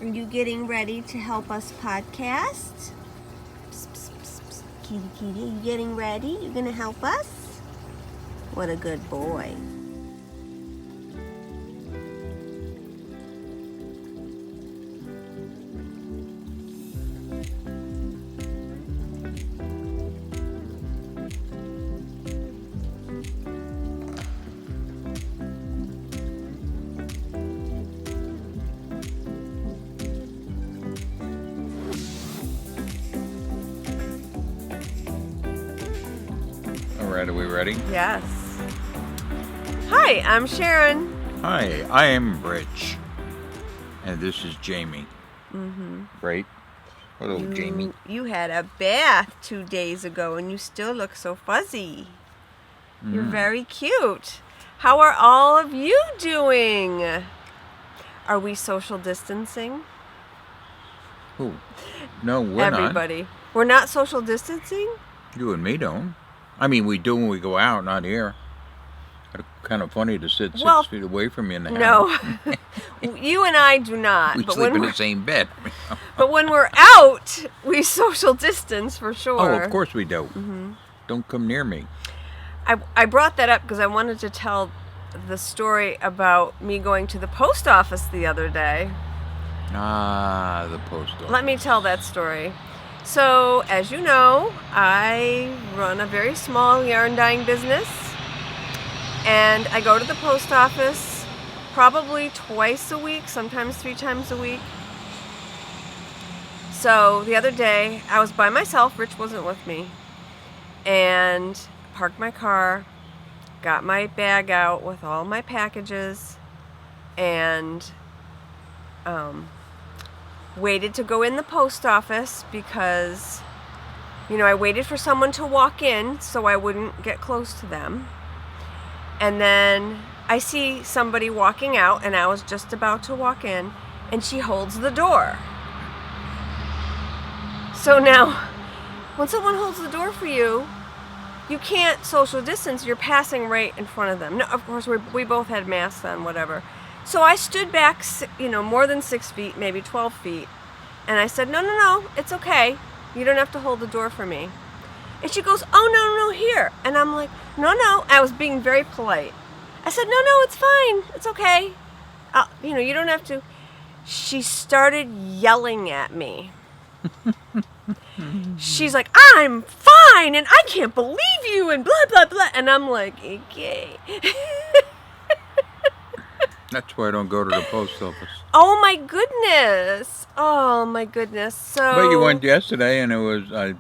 Are you getting ready to help us podcast? Psst, psst, psst, psst. Kitty, kitty, are you getting ready? You gonna help us? What a good boy. Alright, are we ready? Yes. Hi, I'm Sharon. Hi, I am Rich. And this is Jamie. Right? Hello, Jamie. You had a bath 2 days ago and you still look so fuzzy. You're very cute. How are all of you doing? Are we social distancing? Who? No, we're Everybody. We're not social distancing? not. You and me don't. I mean, we do when we go out, not here. It's kind of funny to sit 6 feet away from you in the house. No. You and I do not. We but sleep when in we're- the same bed. But when we're out, we social distance for sure. Oh, of course we do. Don't come near me. I brought that up because I wanted to tell the story about me going to the post office the other day. Ah, the post office. Let me tell that story. So, as you know, I run a very small yarn dyeing business, and I go to the post office probably twice a week, sometimes 3 times a week. So, the other day, I was by myself, Rich wasn't with me, and parked my car, got my bag out with all my packages, and waited to go in the post office because, I waited for someone to walk in so I wouldn't get close to them. And then I see somebody walking out, and I was just about to walk in, and she holds the door. So now, when someone holds the door for you, you can't social distance. You're passing right in front of them. No, of course, we both had masks on, whatever. So I stood back, more than 6 feet, maybe 12 feet. And I said, no, it's okay. You don't have to hold the door for me. And she goes, oh, no, here. And I'm like, no. I was being very polite. I said, no, it's fine. It's okay. You don't have to. She started yelling at me. She's like, I'm fine, and I can't believe you, and blah, blah, blah. And I'm like, okay. That's why I don't go to the post office. Oh my goodness. So. But you went yesterday, and it was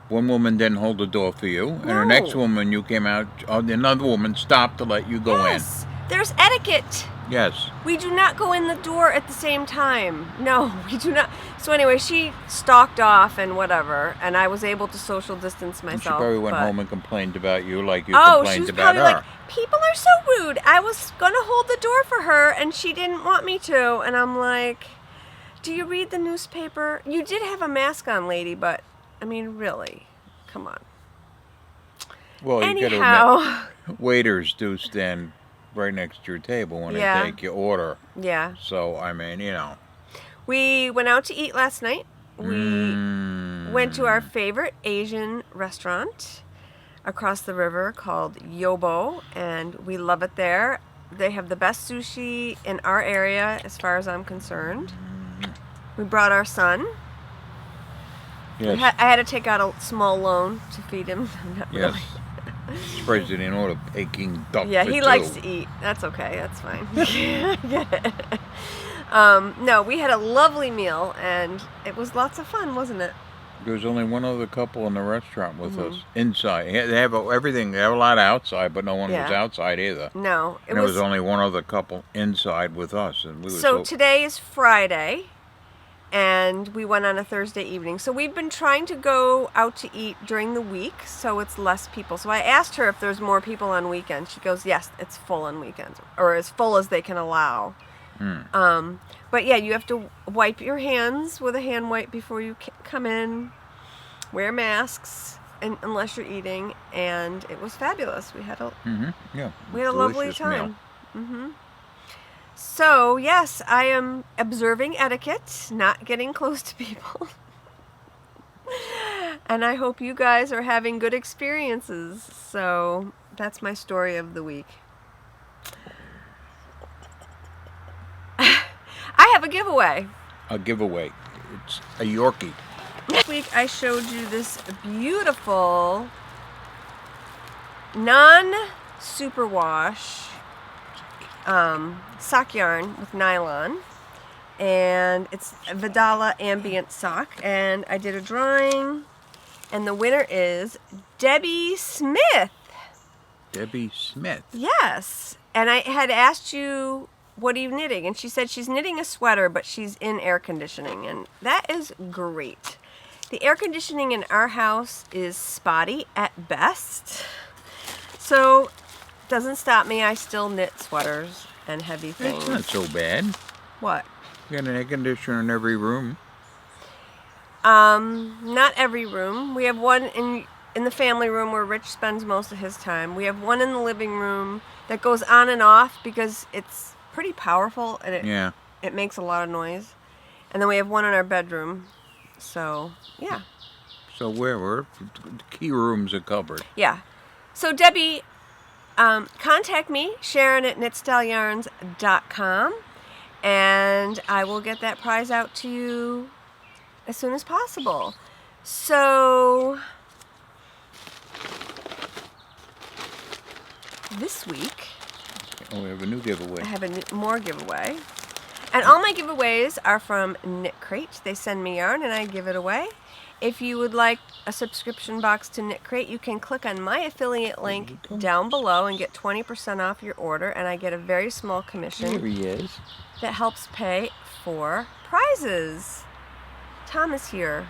one woman didn't hold the door for you, and the next woman you came out, another woman stopped to let you go in. There's etiquette. Yes. We do not go in the door at the same time. No, we do not. So anyway, she stalked off and whatever, and I was able to social distance myself. She probably went home and complained about you like you she complained was about probably her. like, people are so rude. I was going to hold the door for her, and she didn't want me to. And I'm like, do you read the newspaper? You did have a mask on, lady, but, I mean, really, come on. Well, you Anyhow. gotta admit, waiters do stand right next to your table when they take your order. Yeah. So, I mean, We went out to eat last night. We went to our favorite Asian restaurant across the river called Yobo, and we love it there. They have the best sushi in our area as far as I'm concerned. We brought our son. Yes. I had to take out a small loan to feed him. Not Yes. really. Surprised you didn't order Peking duck. Yeah, for he two. likes to eat. That's okay. That's fine. I get it. No, we had a lovely meal, and it was lots of fun, wasn't it? There was only one other couple in the restaurant with us inside. They have everything. They have a lot outside, but no one was outside either. No, There was only one other couple inside with us, and we were So today is Friday, and we went on a Thursday evening. So we've been trying to go out to eat during the week, so it's less people. So I asked her if there's more people on weekends. She goes, yes, it's full on weekends, or as full as they can allow. But yeah, you have to wipe your hands with a hand wipe before you come in, wear masks unless you're eating, and it was fabulous. We had a we had a lovely delicious time. meal. So, yes, I am observing etiquette, not getting close to people. And I hope you guys are having good experiences. So, that's my story of the week. I have a giveaway. A giveaway. It's a Yorkie. Last week I showed you this beautiful non-superwash sock yarn with nylon, and it's a Vidala ambient sock, and I did a drawing, and the winner is Debbie Smith. Debbie Smith. Yes, and I had asked you, what are you knitting? And she said she's knitting a sweater, but she's in air conditioning, and that is great. The air conditioning in our house is spotty at best, so doesn't stop me. I still knit sweaters and heavy things. It's not so bad. What? You got an air conditioner in every room. Not every room. We have one in the family room where Rich spends most of his time. We have one in the living room that goes on and off because it's pretty powerful and it makes a lot of noise. And then we have one in our bedroom. So, yeah. So we're the key rooms are covered. Yeah. So, Debbie, contact me, Sharon at knitstyleyarns.com, and I will get that prize out to you as soon as possible. So, this week, Oh, we have a new giveaway. I have more giveaway. And all my giveaways are from Knit Crate. They send me yarn and I give it away. If you would like a subscription box to Knit Crate, you can click on my affiliate link down below and get 20% off your order, and I get a very small commission. Here he is. That helps pay for prizes. Tom is here.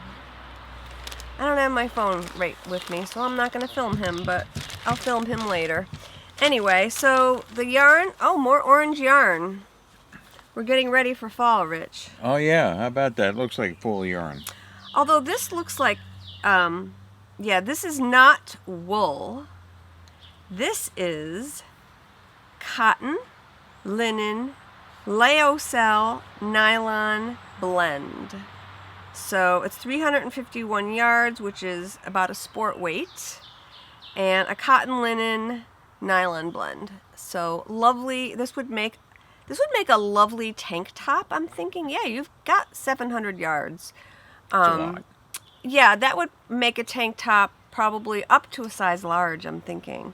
I don't have my phone right with me, so I'm not going to film him, but I'll film him later. Anyway, so the yarn, more orange yarn. We're getting ready for fall, Rich. Oh yeah, how about that? Looks like full yarn. Although this looks like, this is not wool. This is cotton, linen, lyocell, nylon blend. So it's 351 yards, which is about a sport weight, and a cotton linen nylon blend. So lovely. This would make a lovely tank top. I'm thinking, yeah, you've got 700 yards. That's a lot. Yeah, that would make a tank top probably up to a size large, I'm thinking.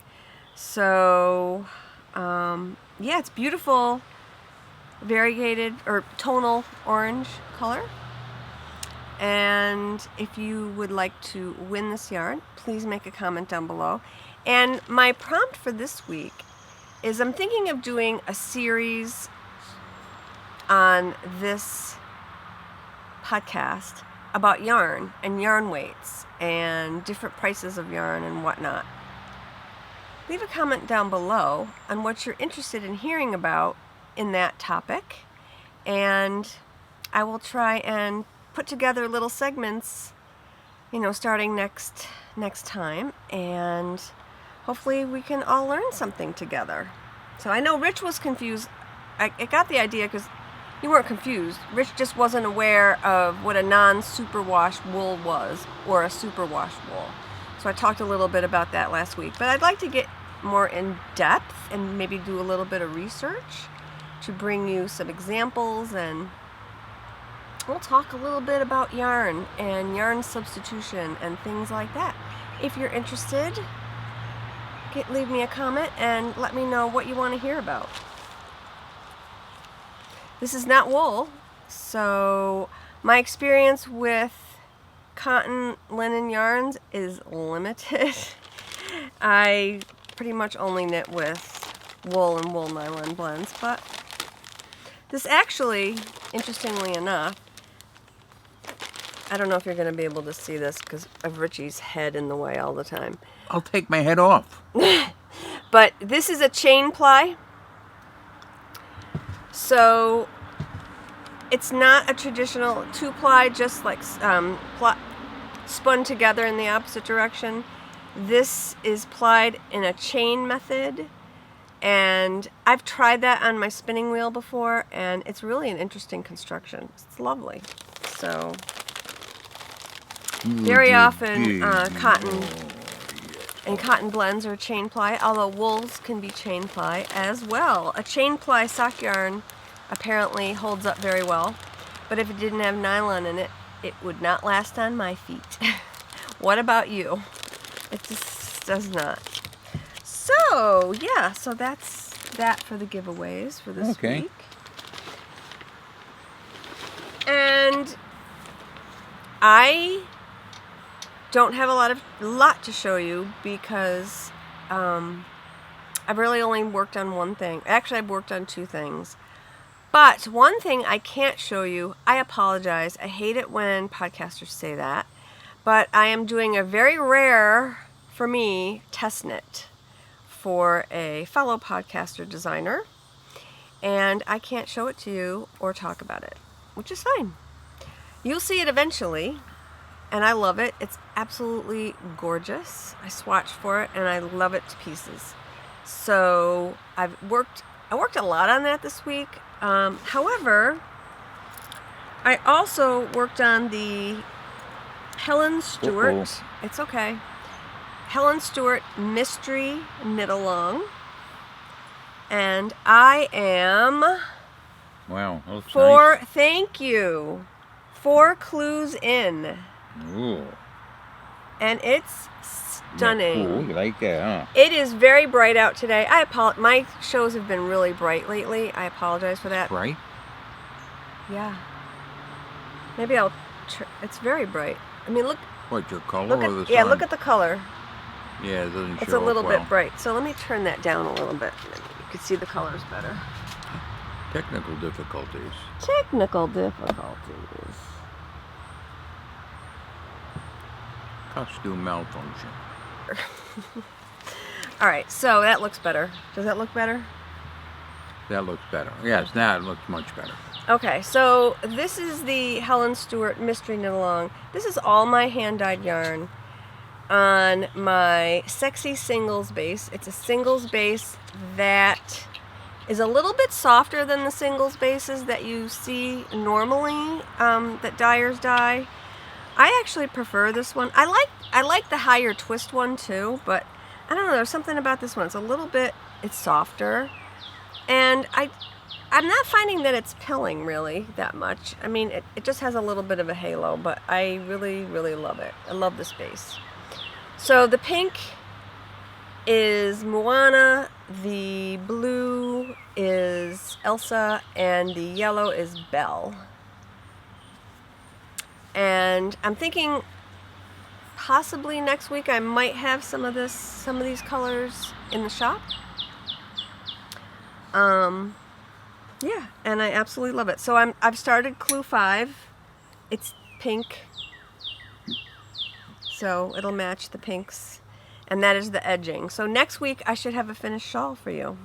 So, yeah, it's beautiful, variegated or tonal orange color. And if you would like to win this yarn, please make a comment down below. And my prompt for this week is I'm thinking of doing a series on this podcast about yarn and yarn weights and different prices of yarn and whatnot. Leave a comment down below on what you're interested in hearing about in that topic, and I will try and put together little segments, starting next time, and hopefully we can all learn something together. So I know Rich was confused. I got the idea because you weren't confused. Rich just wasn't aware of what a non-superwash wool was, or a superwash wool. So I talked a little bit about that last week. But I'd like to get more in depth and maybe do a little bit of research to bring you some examples, and we'll talk a little bit about yarn and yarn substitution and things like that. If you're interested, leave me a comment and let me know what you want to hear about. This is not wool, so my experience with cotton linen yarns is limited. I pretty much only knit with wool and wool nylon blends, but this actually, interestingly enough, I don't know if you're going to be able to see this because of Richie's head in the way all the time. I'll take my head off. But this is a chain ply. So it's not a traditional 2-ply, just like spun together in the opposite direction. This is plied in a chain method, And I've tried that on my spinning wheel before, and it's really an interesting construction. It's lovely. So, very often cotton and cotton blends are chain ply, although wools can be chain ply as well. A chain ply sock yarn apparently holds up very well, but if it didn't have nylon in it, it would not last on my feet. What about you? It just does not. So, yeah, so that's that for the giveaways for this week. And I don't have a lot to show you because I've really only worked on one thing. Actually, I've worked on two things. But one thing I can't show you, I apologize. I hate it when podcasters say that. But I am doing a very rare, for me, test knit for a fellow podcaster designer. And I can't show it to you or talk about it, which is fine. You'll see it eventually. And I love it. It's absolutely gorgeous. I swatched for it and I love it to pieces. So I worked a lot on that this week. However, I also worked on the Helen Stewart. It's okay. Helen Stewart Mystery Knit Along. And I am wow, that looks nice. Thank you. 4 clues in. Ooh. And it's stunning. Yeah, cool. You like that, huh? It is very bright out today. My shows have been really bright lately. I apologize for that. Bright? Yeah. Maybe it's very bright. I mean, look. What, your color or the sun? Yeah, look at the color. Yeah, it doesn't show. It's a little well. bit bright. So let me turn that down a little bit. You can see the colors better. Technical difficulties. Technical difficulties. Costume malfunction. All right, so that looks better. Does that look better? That looks better. Yes, now it looks much better. Okay, so this is the Helen Stewart Mystery Knit Along. This is all my hand-dyed yarn on my Sexy Singles base. It's a singles base that is a little bit softer than the singles bases that you see normally that dyers dye. I actually prefer this one. I like the higher twist one too, but I don't know, there's something about this one. It's softer. And I'm not finding that it's pilling really that much. I mean, it just has a little bit of a halo, but I really, really love it. I love this base. So the pink is Moana, the blue is Elsa, and the yellow is Belle. And I'm thinking possibly next week I might have some of these colors in the shop. Yeah, and I absolutely love it. So I've started clue 5. It's pink. So it'll match the pinks. And that is the edging. So next week I should have a finished shawl for you.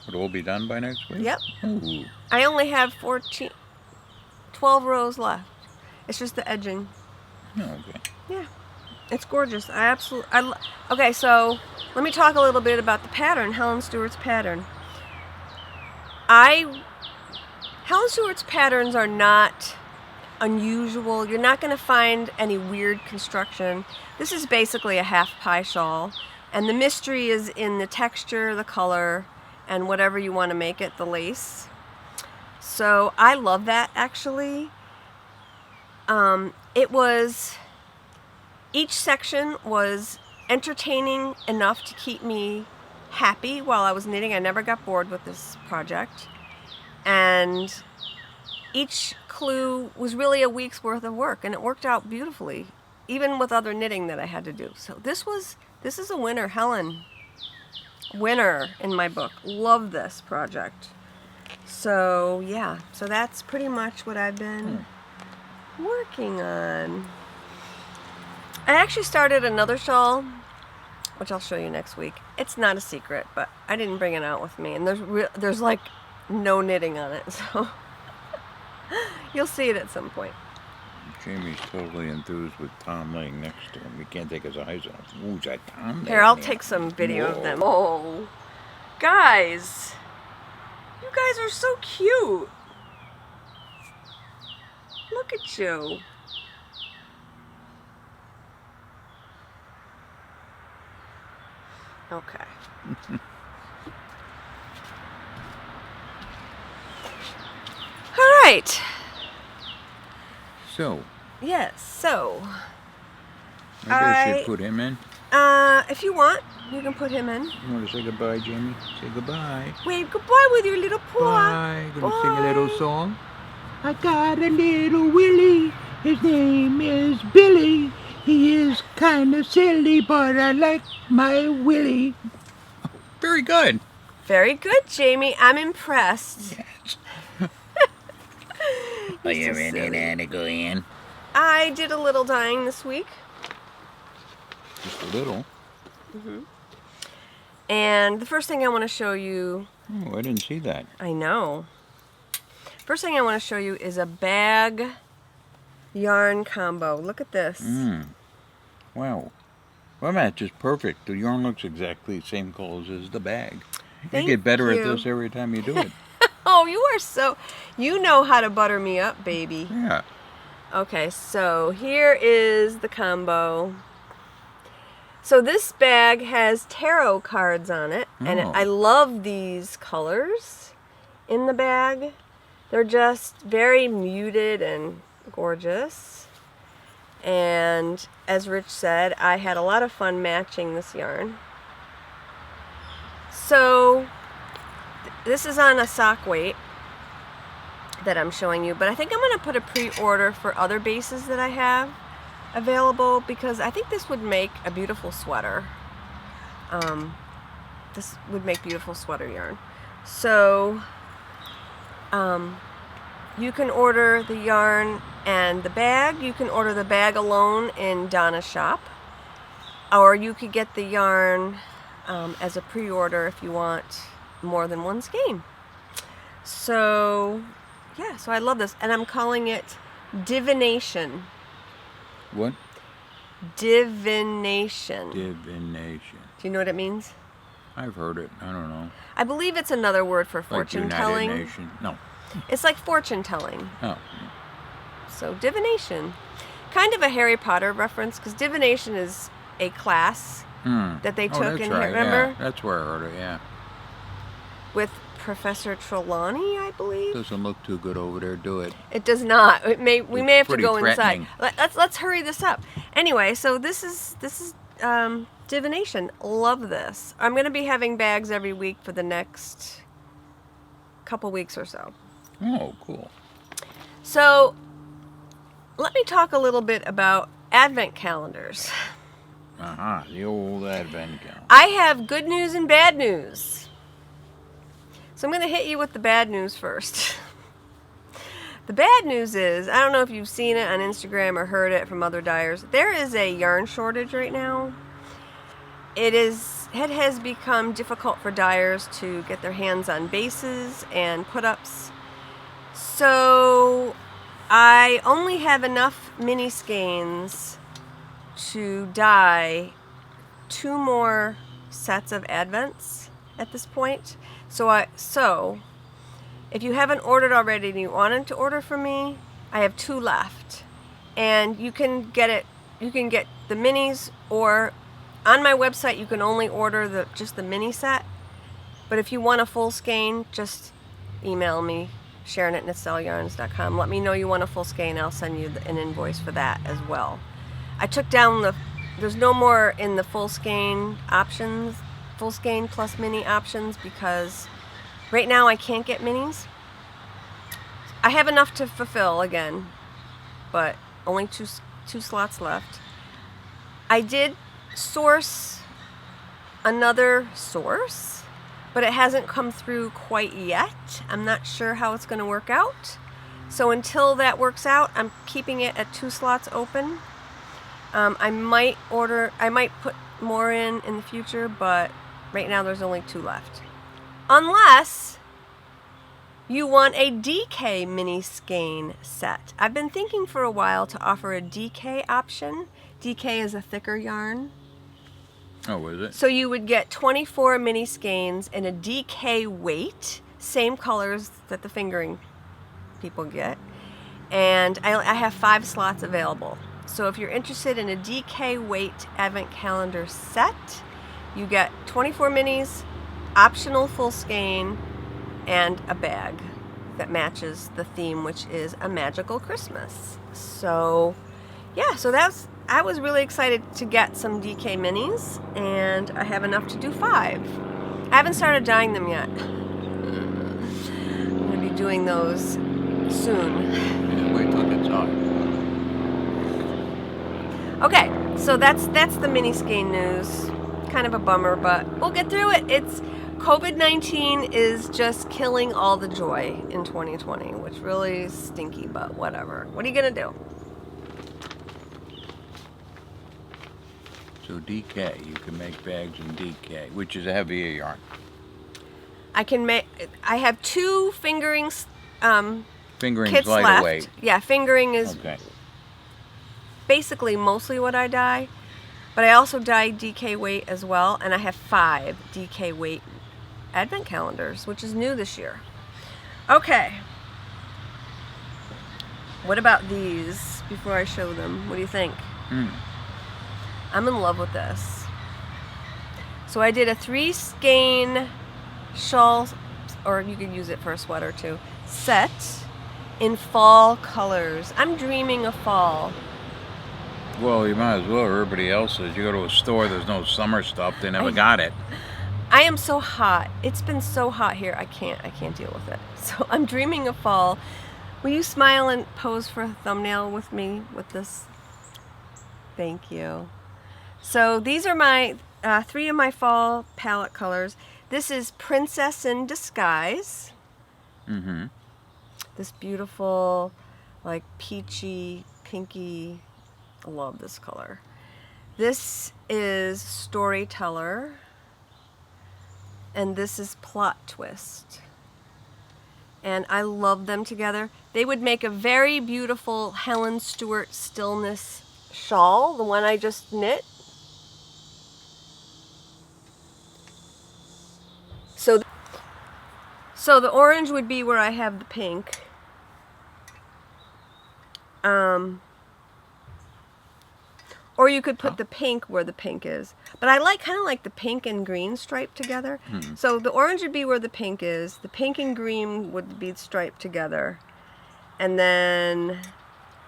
It'll all be done by next week? Yep. Ooh. I only have 12 rows left. It's just the edging. Oh, okay. Yeah. It's gorgeous. Okay, so let me talk a little bit about the pattern, Helen Stewart's pattern. Helen Stewart's patterns are not unusual. You're not going to find any weird construction. This is basically a half pie shawl, and the mystery is in the texture, the color, and whatever you want to make it, the lace. So I love that actually. Each section was entertaining enough to keep me happy while I was knitting. I never got bored with this project. And each clue was really a week's worth of work, and it worked out beautifully, even with other knitting that I had to do. So this is a winner, Helen. Winner in my book. Love this project. So yeah, so that's pretty much what I've been working on. I actually started another shawl, which I'll show you next week. It's not a secret, but I didn't bring it out with me, and there's like no knitting on it, so you'll see it at some point. Jamie's totally enthused with Tom laying next to him. He can't take his eyes off. Ooh, is that Tom? Here, I'll take some video of them. Oh, Guys, you guys are so cute. Look at you. Okay. All right. So, Yes, so maybe I should put him in. if you want, you can put him in. You want to say goodbye, Jamie? Say goodbye. Wave goodbye with your little paw. Bye. Gonna sing a little Bye. song? I got a little Willie. His name is Billy. He is kind of silly, but I like my Willie. Very good. Very good, Jamie. I'm impressed. Yes. Are you ready to go in? I did a little dyeing this week. Just a little. And the first thing I want to show you... Oh, I didn't see that. I know. First thing I want to show you is a bag yarn combo. Look at this. Wow. Well, that's just perfect. The yarn looks exactly the same colors as the bag. Thank you get better you. at this every time you do it. Oh, you are so... You know how to butter me up, baby. Yeah. Okay, so here is the combo. So this bag has tarot cards on it, and Oh. I love these colors in the bag. They're just very muted and gorgeous. And as Rich said, I had a lot of fun matching this yarn. So this is on a sock weight that I'm showing you, but I think I'm going to put a pre-order for other bases that I have available because I think this would make a beautiful sweater. This would make beautiful sweater yarn. So you can order the yarn and the bag. You can order the bag alone in Donna's shop, or you could get the yarn as a pre-order if you want more than one skein. So yeah, so I love this, and I'm calling it Divination. What? Divination. Divination. Do you know what it means? I've heard it. I don't know. I believe it's another word for Like fortune United telling. Nation. No. It's like fortune telling. Oh. So divination. Kind of a Harry Potter reference, because divination is a class that they took that's in right. here, remember? Yeah, that's where I heard it, yeah. With Professor Trelawney, I believe. Doesn't look too good over there, do it? It does not. We may have to pretty go inside. threatening. Let's hurry this up. Anyway, so this is divination. Love this. I'm going to be having bags every week for the next couple weeks or so. Oh, cool. So let me talk a little bit about Advent calendars. The old Advent calendar. I have good news and bad news. So I'm going to hit you with the bad news first. The bad news is, I don't know if you've seen it on Instagram or heard it from other dyers, there is a yarn shortage right now. It has become difficult for dyers to get their hands on bases and put-ups. So I only have enough mini skeins to dye 2 more sets of Advents at this point. So if you haven't ordered already and you wanted to order from me, I have 2 left. And you can get the minis, or on my website you can only order just the mini set. But if you want a full skein, just email me, Sharon@knitsellyarns.com. Let me know you want a full skein. I'll send you an invoice for that as well. I took down there's no more in the full skein options, full skein plus mini options, because right now I can't get minis. I have enough to fulfill again, but only two slots left. I did source another source, but it hasn't come through quite yet. I'm not sure how it's going to work out. So until that works out, I'm keeping it at 2 slots open. I might put more in the future, but right now there's only 2 left. Unless you want a DK mini skein set. I've been thinking for a while to offer a DK option. DK is a thicker yarn. Oh, is it? So you would get 24 mini skeins in a DK weight, same colors that the fingering people get. And I have 5 slots available. So if you're interested in a DK weight advent calendar set, you get 24 minis, optional full skein, and a bag that matches the theme, which is a magical Christmas. So yeah, so I was really excited to get some DK minis, and I have enough to do 5. I haven't started dyeing them yet. I'm going to be doing those soon. Yeah, wait till it's hot. Okay, so that's the mini skein news. Kind of a bummer, but we'll get through it. It's COVID-19 is just killing all the joy in 2020, which really is stinky, but whatever. What are you going to do? So DK, you can make bags in DK, which is a heavier yarn. I have 2 fingerings Fingering's kits lighter left. weight. Yeah, fingering is Okay. basically mostly what I dye, but I also dye DK weight as well, and I have 5 DK weight advent calendars, which is new this year. Okay. What about these before I show them? What do you think? I'm in love with this. So I did a 3 skein shawl, or you could use it for a sweater too, set in fall colors. I'm dreaming of fall. Well, you might as well. Everybody else is. You go to a store, there's no summer stuff. They never got it. I am so hot. It's been so hot here. I can't deal with it. So I'm dreaming of fall. Will you smile and pose for a thumbnail with me with this? Thank you. So these are my 3 of my fall palette colors. This is Princess in Disguise. Mm-hmm. This beautiful, like peachy, pinky. I love this color. This is Storyteller. And this is Plot Twist. And I love them together. They would make a very beautiful Helen Stewart Stillness shawl, the one I just knit. So the orange would be where I have the pink. Or you could put the pink where the pink is. But I kind of like the pink and green striped together. So the orange would be where the pink is. The pink and green would be striped together. And then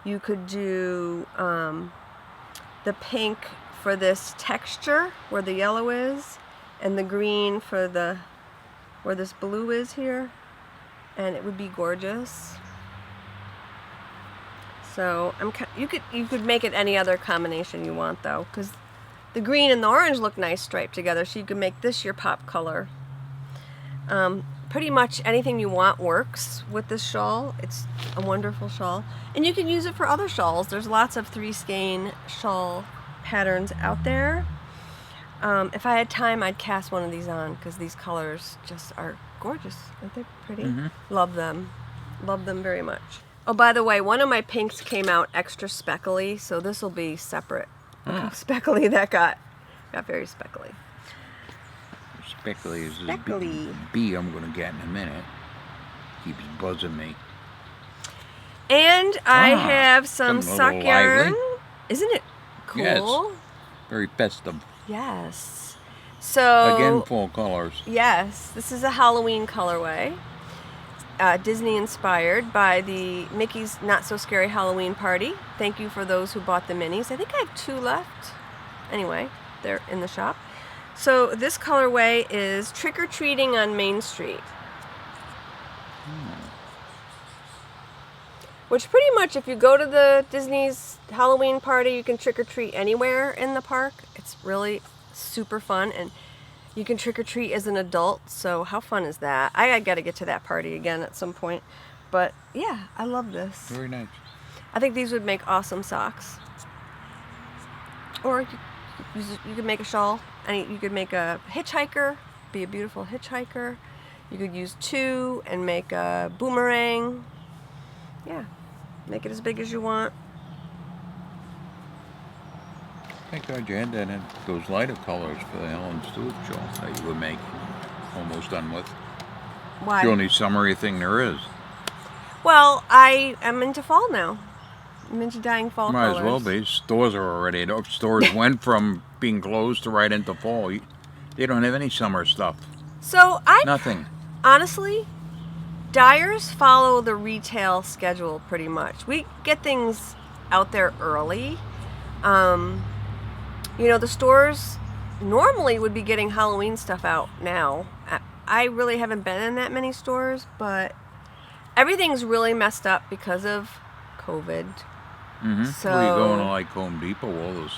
you could do the pink for this texture where the yellow is, and the green for the where this blue is here. And it would be gorgeous. So you could make it any other combination you want though, because the green and the orange look nice striped together. So you can make this your pop color. Pretty much anything you want works with this shawl. It's a wonderful shawl, and you can use it for other shawls. There's lots of 3 skein shawl patterns out there. If I had time, I'd cast one of these on because these colors just are gorgeous. Aren't they pretty? Love them. Love them very much. Oh, by the way, one of my pinks came out extra speckly, so this will be separate. Look how speckly that got very speckly. Speckly is Speckly. a bee I'm going to get in a minute. Keeps buzzing me. And I have some something a sock little yarn. lively. Isn't it cool? Yes. Very festive. Yes. So Again, fall colors. yes, this is a Halloween colorway. Disney inspired by the Mickey's Not So Scary Halloween Party. Thank you for those who bought the minis. I think I have 2 left. Anyway, they're in the shop. So this colorway is Trick or Treating on Main Street. Which pretty much, if you go to the Disney's Halloween party, you can trick or treat anywhere in the park. It's really super fun, and you can trick or treat as an adult, so how fun is that? I gotta get to that party again at some point. But yeah, I love this. Very nice. I think these would make awesome socks. Or you could make a shawl, and you could make a hitchhiker, be a beautiful hitchhiker. You could use 2 and make a boomerang. Yeah, make it as big as you want. Thank God you had that in those lighter colors for the Helen Stewart show that you were making. Almost done with. Why? It's the only summery thing there is. Well, I am into fall now. I'm into dyeing fall Might colors. as well be. Stores are already. Stores went from being closed to right into fall. They don't have any summer stuff. So Nothing. honestly, dyers follow the retail schedule pretty much. We get things out there early. The stores normally would be getting Halloween stuff out now. I really haven't been in that many stores, but everything's really messed up because of COVID. Mm-hmm. So Well, you go into like Home Depot, all those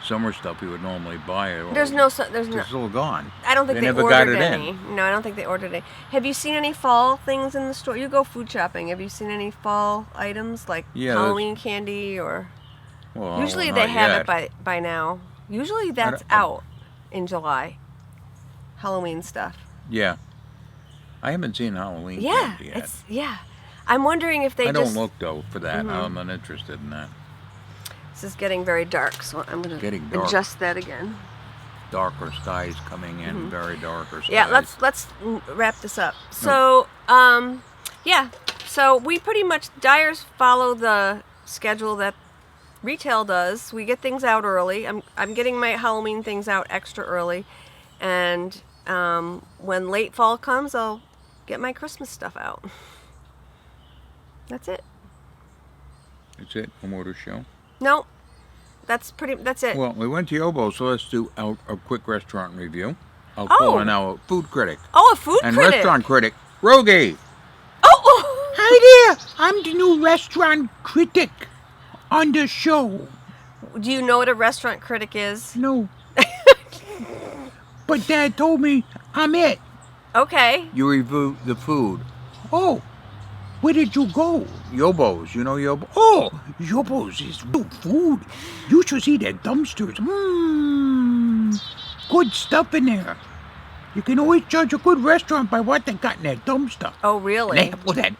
summer stuff you would normally buy. there's It's all gone. I don't think they never ordered got it any. in. No, I don't think they ordered any. Have you seen any fall things in the store? You go food shopping. Have you seen any fall items like Halloween candy or? Well, Usually not they have yet. it by now. Usually that's I- out in July. Halloween stuff. Yeah. I haven't seen Halloween Yeah, candy yet. I'm wondering if they I just. don't look though for that. Mhm. I'm not interested in that. This is getting very dark, so I'm gonna Getting dark. adjust that again. Darker skies coming in, very darker skies. Yeah, let's wrap this up. So, so we pretty much dyers follow the schedule that retail does. We get things out early. I'm getting my Halloween things out extra early, and when late fall comes, I'll get my Christmas stuff out. That's it. That's it. No more to show. No, that's it. Well, we went to Yobo, so let's do a quick restaurant review. I'll call in our food critic Oh, a food and critic. restaurant critic, Rogie. Oh. Hi there, I'm the new restaurant critic on the show. Do you know what a restaurant critic is? No. But Dad told me I'm it. Okay. You review the food. Oh, where did you go? Yobo's. You know Yobo? Oh, Yobo's is good food. You should see their dumpsters. Good stuff in there. You can always judge a good restaurant by what they got in their dumpster. Oh, And really? they have all that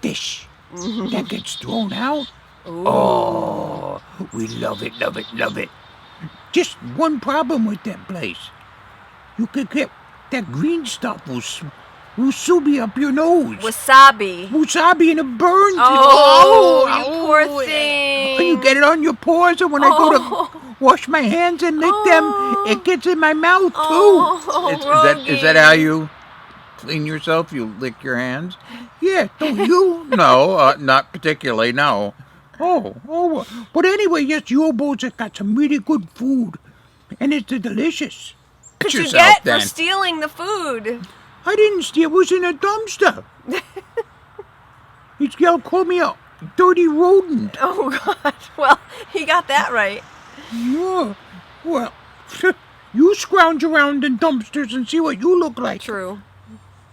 dish that gets thrown out. Ooh. Oh, we love it, love it, love it. Just one problem with that place. You could get that green stuff will be up your nose. Wasabi. Wasabi and it burns. Oh, you poor thing. And you get it on your paws, and when I go to wash my hands and lick them, it gets in my mouth too. Oh, Is that how you clean yourself? You lick your hands? Yeah, don't you? No, not particularly. No. Oh, but anyway, yes, Yobo's have got some really good food, and it's delicious. What you yourself, get then. for stealing the food? I didn't steal, it was in a dumpster. He's called me a dirty rodent. Oh, God. Well, he got that right. Yeah, well, you scrounge around in dumpsters and see what you look like. True.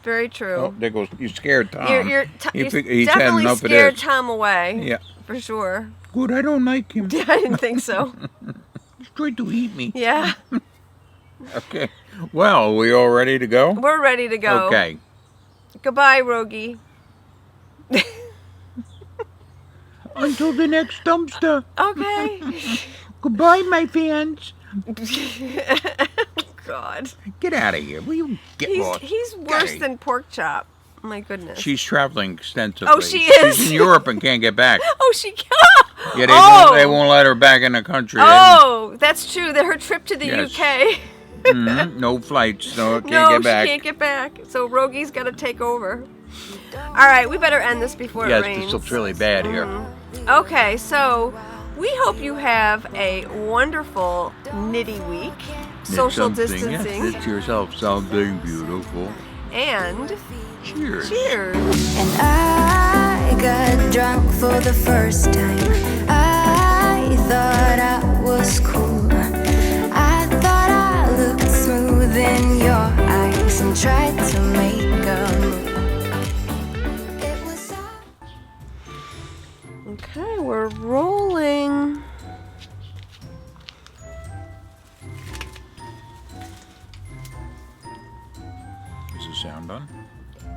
Very true. Oh, there goes. You scared Tom. You're He's definitely had enough of scared this. Tom away. Yeah. For sure. Good, I don't like him. I didn't think so. He's trying to eat me. Yeah. Okay. Well, are we all ready to go? We're ready to go. Okay. Goodbye, Rogie. Until the next dumpster. Okay. Goodbye, my fans. God. Get out of here. Will you get lost? He's worse Okay. than Pork Chop. My goodness. She's traveling extensively. Oh, she is? She's in Europe and can't get back. Oh, she can't. Yeah, Oh. they won't let her back in the country. Oh, that's true. That her trip to the Yes. UK. No flights. No, can't No, get back. she can't get back. So Rogie's got to take over. All right, we better end this before Yes, it rains. this looks really bad here. Okay, so we hope you have a wonderful nitty week, social Something. distancing, Yes, it's yourself something beautiful. and Cheers. cheers. And I got drunk for the first time. I thought I was cool. I thought I looked smooth in your eyes and tried to make a move. It was Okay, we're rolling. Is the sound on?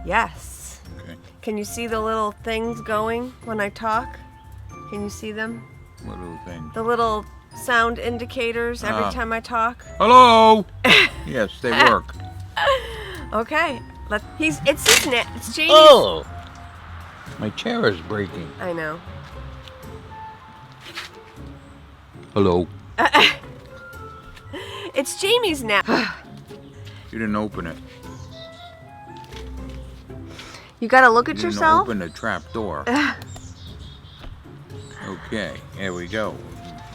Yes. Okay. Can you see the little things going when I talk? Can you see them? What little thing? The little sound indicators every time I talk. Hello. Yes, they work. Okay. It's Jamie's. Oh, my chair is breaking. I know. Hello. It's Jamie's nap. You didn't open it. You gotta look at You didn't yourself. open the trap door. Okay, here we go.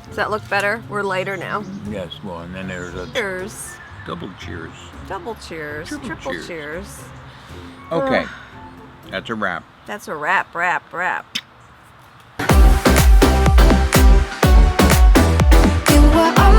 Does that look better? We're lighter now. Yes, well, and then there's a Cheers. double cheers. Double cheers. Triple Triple cheers. cheers. Okay, that's a wrap. That's a wrap. You were on